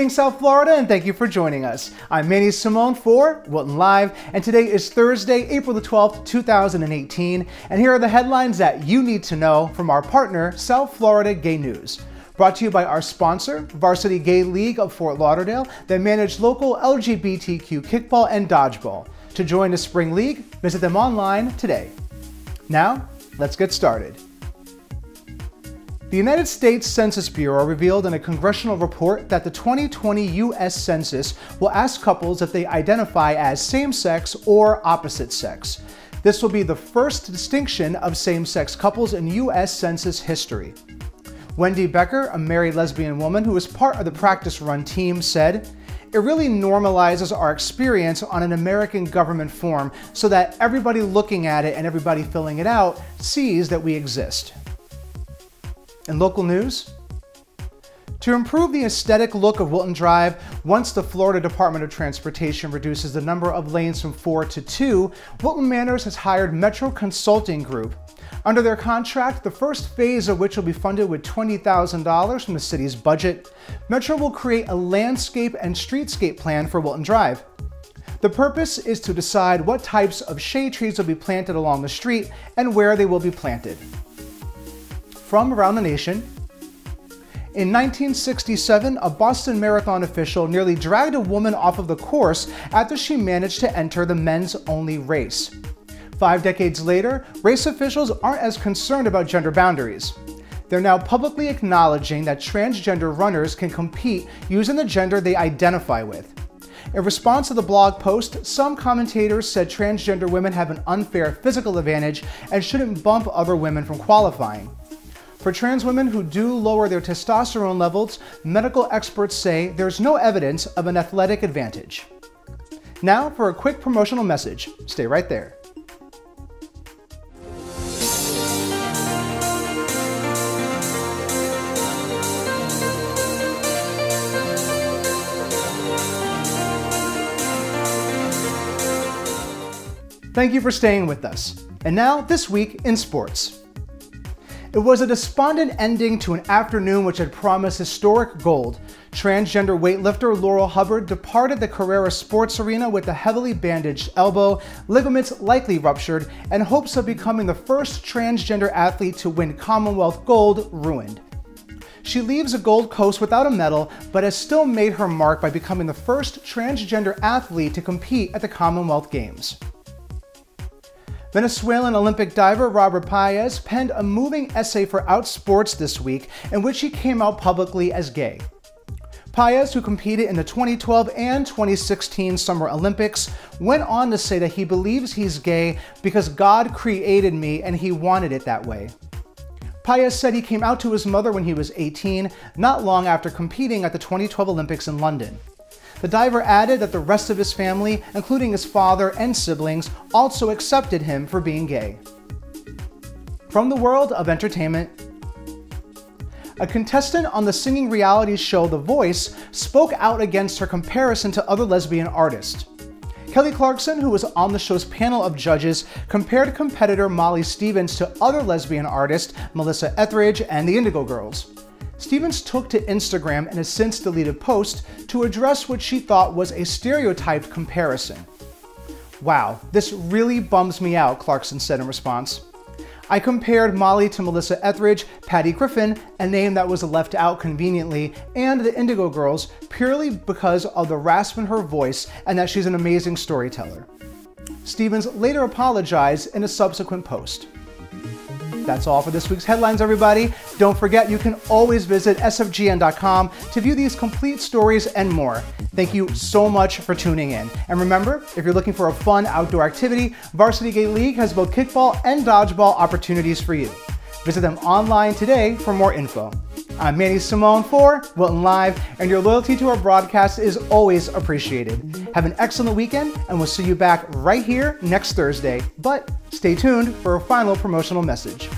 Greetings, South Florida, and thank you for joining us. I'm Manny Simone for Wilton Live, and today is Thursday, April the 12th, 2018, and here are the headlines that you need to know from our partner, South Florida Gay News. Brought to you by our sponsor, Varsity Gay League of Fort Lauderdale, that manage local LGBTQ kickball and dodgeball. To join the Spring League, visit them online today. Now, let's get started. The United States Census Bureau revealed in a congressional report that the 2020 US Census will ask couples if they identify as same-sex or opposite sex. This will be the first distinction of same-sex couples in US Census history. Wendy Becker, a married lesbian woman who is part of the practice run team, said, "It really normalizes our experience on an American government form so that everybody looking at it and everybody filling it out sees that we exist." In local news, to improve the aesthetic look of Wilton Drive, once the Florida Department of Transportation reduces the number of lanes from 4 to 2, Wilton Manors has hired Metro Consulting Group. Under their contract, the first phase of which will be funded with $20,000 from the city's budget, Metro will create a landscape and streetscape plan for Wilton Drive. The purpose is to decide what types of shade trees will be planted along the street and where they will be planted. From around the nation, in 1967, a Boston Marathon official nearly dragged a woman off of the course after she managed to enter the men's-only race. 5 decades later, race officials aren't as concerned about gender boundaries. They're now publicly acknowledging that transgender runners can compete using the gender they identify with. In response to the blog post, some commentators said transgender women have an unfair physical advantage and shouldn't bump other women from qualifying. For trans women who do lower their testosterone levels, medical experts say there's no evidence of an athletic advantage. Now for a quick promotional message. Stay right there. Thank you for staying with us. And now, this week in sports. It was a despondent ending to an afternoon which had promised historic gold. Transgender weightlifter Laurel Hubbard departed the Carrera Sports Arena with a heavily bandaged elbow, ligaments likely ruptured, and hopes of becoming the first transgender athlete to win Commonwealth gold ruined. She leaves a Gold Coast without a medal, but has still made her mark by becoming the first transgender athlete to compete at the Commonwealth Games. Venezuelan Olympic diver Robert Paez penned a moving essay for Outsports this week in which he came out publicly as gay. Paez, who competed in the 2012 and 2016 Summer Olympics, went on to say that he believes he's gay because God created me and he wanted it that way. Paez said he came out to his mother when he was 18, not long after competing at the 2012 Olympics in London. The diver added that the rest of his family, including his father and siblings, also accepted him for being gay. From the world of entertainment, a contestant on the singing reality show The Voice spoke out against her comparison to other lesbian artists. Kelly Clarkson, who was on the show's panel of judges, compared competitor Molly Stevens to other lesbian artists Melissa Etheridge and the Indigo Girls. Stevens took to Instagram in a since deleted post to address what she thought was a stereotyped comparison. "Wow, this really bums me out," Clarkson said in response. "I compared Molly to Melissa Etheridge, Patty Griffin, a name that was left out conveniently, and the Indigo Girls purely because of the rasp in her voice and that she's an amazing storyteller." Stevens later apologized in a subsequent post. That's all for this week's headlines, everybody. Don't forget, you can always visit sfgn.com to view these complete stories and more. Thank you so much for tuning in. And remember, if you're looking for a fun outdoor activity, Varsity Gay League has both kickball and dodgeball opportunities for you. Visit them online today for more info. I'm Manny Simone for Wilton Live, and your loyalty to our broadcast is always appreciated. Have an excellent weekend, and we'll see you back right here next Thursday. But stay tuned for a final promotional message.